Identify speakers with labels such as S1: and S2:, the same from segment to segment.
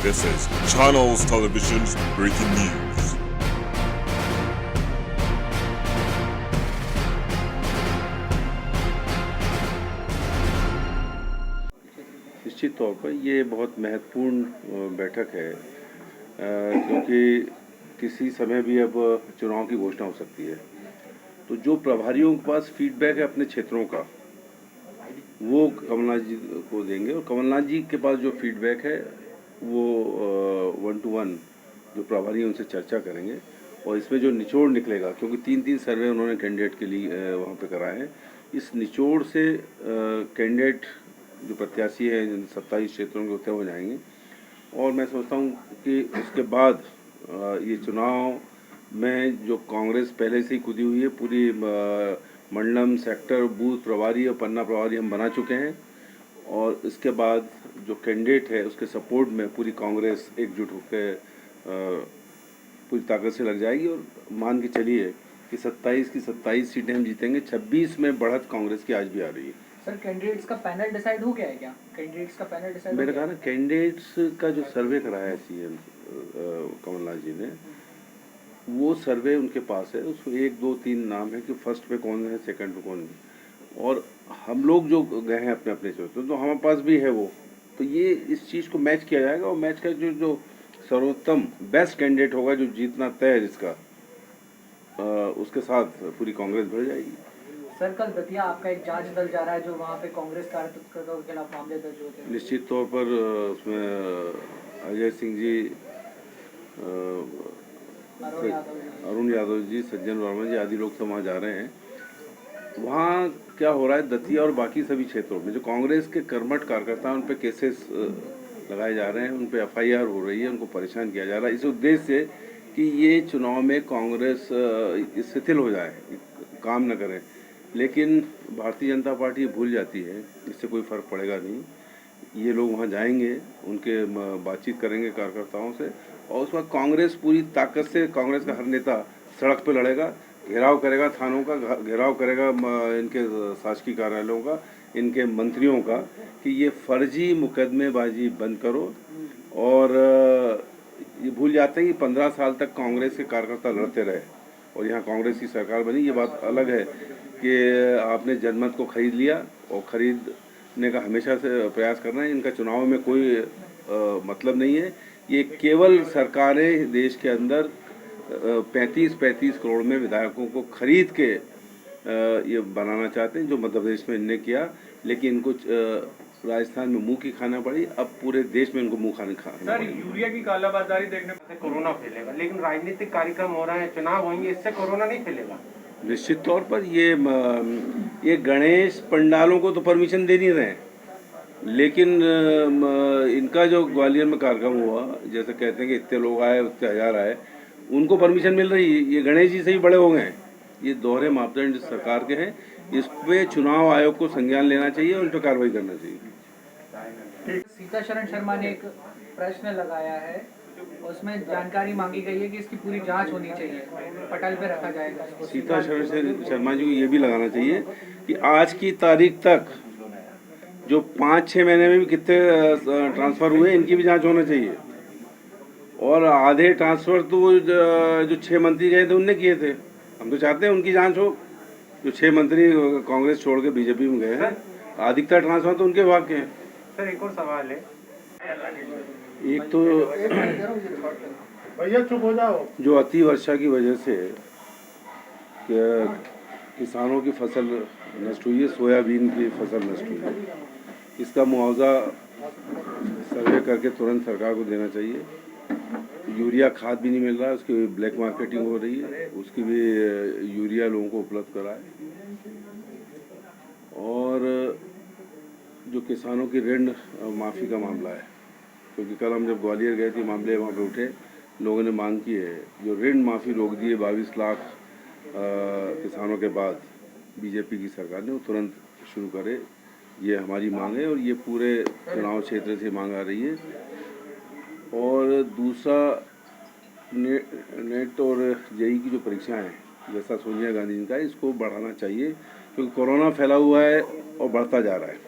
S1: This is Channels Television's breaking news.
S2: निश्चित तौर पर ये बहुत महत्वपूर्ण बैठक है क्योंकि किसी समय भी अब चुनाव की घोषणा हो सकती है। तो जो प्रभारियों के पास फीडबैक है अपने क्षेत्रों का, वो कमलनाथ जी को देंगे और कमलनाथ जी के पास जो फीडबैक है वो 1-to-1 जो प्रभारी हैं उनसे चर्चा करेंगे और इसमें जो निचोड़ निकलेगा, क्योंकि 3-3 सर्वे उन्होंने कैंडिडेट के लिए वहाँ पे कराए हैं, इस निचोड़ से कैंडिडेट जो प्रत्याशी है 27 क्षेत्रों के होते हो जाएंगे। और मैं सोचता हूँ कि उसके बाद ये चुनाव में जो कांग्रेस पहले से ही कूदी हुई है, पूरी मंडलम, सेक्टर, बूथ प्रभारी और पन्ना प्रभारी हम बना चुके हैं और इसके बाद जो कैंडिडेट है उसके सपोर्ट में पूरी कांग्रेस एकजुट होकर पूरी ताकत से लग जाएगी और मान के चलिए कि 27 की 27 सीटें हम जीतेंगे। 26 में बढ़त कांग्रेस की आज भी आ रही है।
S3: सर, कैंडिडेट्स का पैनल डिसाइड हो गया है क्या? कैंडिडेट्स का पैनल डिसाइड
S2: मैंने कहा ना, कैंडिडेट्स का जो सर्वे कराया है सीएम कमलनाथ जी ने, वो सर्वे उनके पास है। उसमें 1, 2, 3 नाम है कि फर्स्ट पे कौन है, सेकंड पे कौन है, और हम लोग जो गए हैं अपने अपने से, तो हमारे पास भी है वो। तो ये इस चीज़ को मैच किया जाएगा और मैच का जो सर्वोत्तम बेस्ट कैंडिडेट होगा, जो जीतना तय है जिसका, उसके साथ पूरी कांग्रेस बढ़ जाएगी।
S3: सर, कल दतिया आपका एक जांच दल जा रहा है जो वहाँ पे कांग्रेस कार्यकर्ताओं के खिलाफ मामले दर्ज होते हैं।
S2: निश्चित तौर पर उसमें अजय सिंह जी, अरुण यादव जी, सज्जन वर्मा जी आदि लोग तो वहाँ जा रहे हैं। वहाँ क्या हो रहा है, दतिया और बाकी सभी क्षेत्रों में जो कांग्रेस के कर्मठ कार्यकर्ता हैं उन पर केसेस लगाए जा रहे हैं, उन पर FIR हो रही है, उनको परेशान किया जा रहा है इस उद्देश्य से कि ये चुनाव में कांग्रेस शिथिल हो जाए, काम न करे। लेकिन भारतीय जनता पार्टी भूल जाती है, इससे कोई फर्क पड़ेगा नहीं। ये लोग वहाँ जाएंगे, उनके बातचीत करेंगे कार्यकर्ताओं से और उस वक्त कांग्रेस पूरी ताकत से, कांग्रेस का हर नेता सड़क पे लड़ेगा, घेराव करेगा, थानों का घेराव करेगा, इनके शासकीय कार्यालयों का, इनके मंत्रियों का, कि ये फर्जी मुकदमेबाजी बंद करो। और ये भूल जाते हैं कि 15 साल तक कांग्रेस के कार्यकर्ता लड़ते रहे और यहाँ कांग्रेस की सरकार बनी। ये बात अलग है कि आपने जनमत को खरीद लिया और खरीदने का हमेशा से प्रयास करना है। इनका चुनाव में कोई मतलब नहीं है। ये केवल सरकारें देश के अंदर 35 करोड़ में विधायकों को खरीद के ये बनाना चाहते हैं, जो मध्य प्रदेश में इनने किया। लेकिन इनको राजस्थान में मुंह की खाना पड़ी, अब पूरे देश में इनको मुंह खाना
S4: सर, यूरिया की कालाबाजारी देखने से कोरोना फैलेगा, लेकिन राजनीतिक कार्यक्रम हो रहे हैं, चुनाव होंगे, इससे कोरोना नहीं फैलेगा।
S2: निश्चित तौर पर ये गणेश पंडालों को तो परमिशन दे नहीं रहे, लेकिन इनका जो ग्वालियर में कार्यक्रम हुआ, जैसे कहते हैं कि इतने लोग आए, उतने हजार आए, उनको परमिशन मिल रही है। ये गणेश जी से ही बड़े हो गए। ये दोहरे मापदंड सरकार के हैं। इस पे चुनाव आयोग को संज्ञान लेना चाहिए, उन पर कार्रवाई करना चाहिए।
S3: सीताशरण शर्मा ने एक प्रश्न लगाया है, उसमें जानकारी मांगी गई है कि इसकी पूरी जांच होनी चाहिए, पटल पे रखा जाएगा।
S2: सीताशरण शर्मा जी को ये भी लगाना चाहिए कि आज की तारीख तक जो 5-6 महीने में भी कितने ट्रांसफर हुए, इनकी भी जांच होना चाहिए। और आधे ट्रांसफर तो जो 6 मंत्री गए थे उनने किए थे। हम तो चाहते हैं उनकी जांच हो। जो 6 मंत्री कांग्रेस छोड़ के बीजेपी में गए हैं, अधिकतर ट्रांसफर तो उनके विभाग के हैं।
S4: सर, एक और सवाल है।
S2: एक तो
S4: भैया चुप हो जाओ।
S2: जो अति वर्षा की वजह से किसानों की फसल नष्ट हुई है, सोयाबीन की फसल नष्ट हुई है, इसका मुआवजा सर्वे करके तुरंत सरकार को देना चाहिए। यूरिया खाद भी नहीं मिल रहा है, उसकी ब्लैक मार्केटिंग हो रही है, उसकी भी यूरिया लोगों को उपलब्ध कराए। और जो किसानों की ऋण माफ़ी का मामला है, क्योंकि कल हम जब ग्वालियर गए थे, मामले वहाँ पे उठे, लोगों ने मांग की है जो ऋण माफ़ी रोक दी है 22 लाख किसानों के बाद बीजेपी की सरकार ने, वो तुरंत शुरू करे। ये हमारी मांग है और ये पूरे चुनाव क्षेत्र से मांग आ रही है। और दूसरा, नेट और JEE की जो परीक्षाएं हैं, जैसा सोनिया गांधी जी का, इसको बढ़ाना चाहिए क्योंकि कोरोना फैला हुआ है और बढ़ता जा रहा है।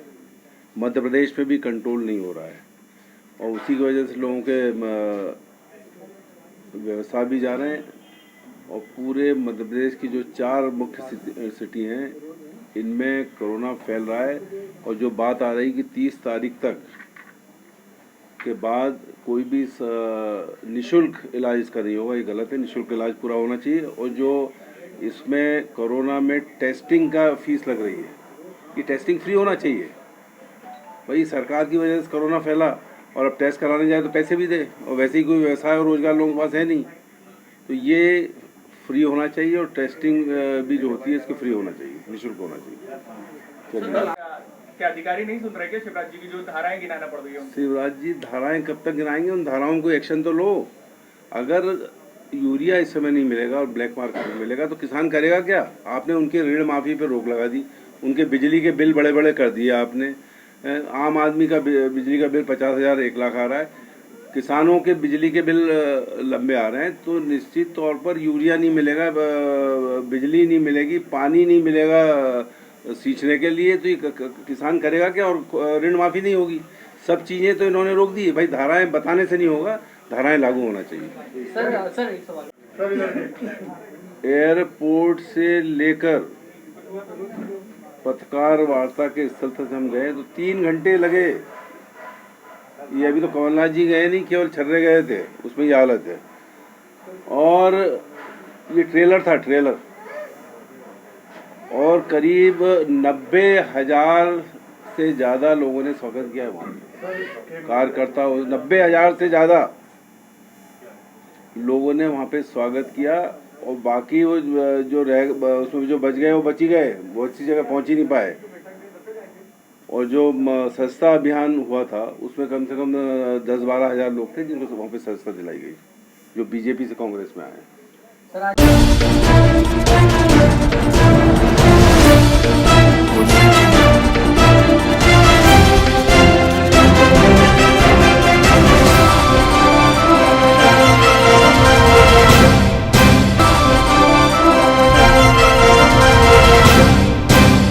S2: मध्य प्रदेश में भी कंट्रोल नहीं हो रहा है और उसी की वजह से लोगों के व्यवसाय भी जा रहे हैं। और पूरे मध्य प्रदेश की जो 4 मुख्य सिटी हैं इनमें कोरोना फैल रहा है। और जो बात आ रही कि 30 तारीख तक के बाद कोई भी निशुल्क इलाज इसका नहीं होगा, ये गलत है। निशुल्क इलाज पूरा होना चाहिए। और जो इसमें कोरोना में टेस्टिंग का फीस लग रही है, ये टेस्टिंग फ्री होना चाहिए। भाई सरकार की वजह से कोरोना फैला और अब टेस्ट कराने जाए तो पैसे भी दे, और वैसे ही कोई व्यवसाय और रोजगार लोगों के पास है नहीं, तो ये फ्री होना चाहिए। और टेस्टिंग भी जो होती है इसको फ्री होना चाहिए, निःशुल्क होना चाहिए।
S5: क्या अधिकारी नहीं सुन रहे क्या शिवराज जी की जो धाराएं गिनाना पड़ रही है?
S2: शिवराज जी धाराएं कब तक गिनाएंगे? उन धाराओं को एक्शन तो लो। अगर यूरिया इस समय नहीं मिलेगा और ब्लैक मार्केट में मिलेगा तो किसान करेगा क्या? आपने उनके ऋण माफी पे रोक लगा दी, उनके बिजली के बिल बड़े बड़े कर दिए आपने। आम आदमी का बिजली का बिल 50,000 1 लाख आ रहा है, किसानों के बिजली के बिल लंबे आ रहे हैं। तो निश्चित तौर पर यूरिया नहीं मिलेगा, बिजली नहीं मिलेगी, पानी नहीं मिलेगा सींचने के लिए, तो ये किसान करेगा क्या? और ऋण माफी नहीं होगी। सब चीजें तो इन्होंने रोक दी है। भाई धाराएं बताने से नहीं होगा, धाराएं लागू होना चाहिए।
S3: सर एक सवाल।
S2: एयरपोर्ट से लेकर पत्रकार वार्ता के स्थल तक हम गए तो 3 घंटे लगे। ये अभी तो कमलनाथ जी गए नहीं, केवल छर्रे गए थे, उसमें ये हालत है। और ये ट्रेलर था, ट्रेलर, और करीब 90,000 से ज्यादा लोगों ने स्वागत किया है वहाँ। कार्यकर्ता 90,000 से ज्यादा लोगों ने वहाँ पे स्वागत किया। और बाकी वो जो उसमें जो बच गए वो बच ही गए, वो अच्छी जगह पहुँच ही नहीं पाए। और जो सस्ता अभियान हुआ था उसमें कम से कम 10-12 हज़ार लोग थे जिनको वहाँ पे सस्ता दिलाई गई, जो बीजेपी से कांग्रेस में आए।
S3: सर आज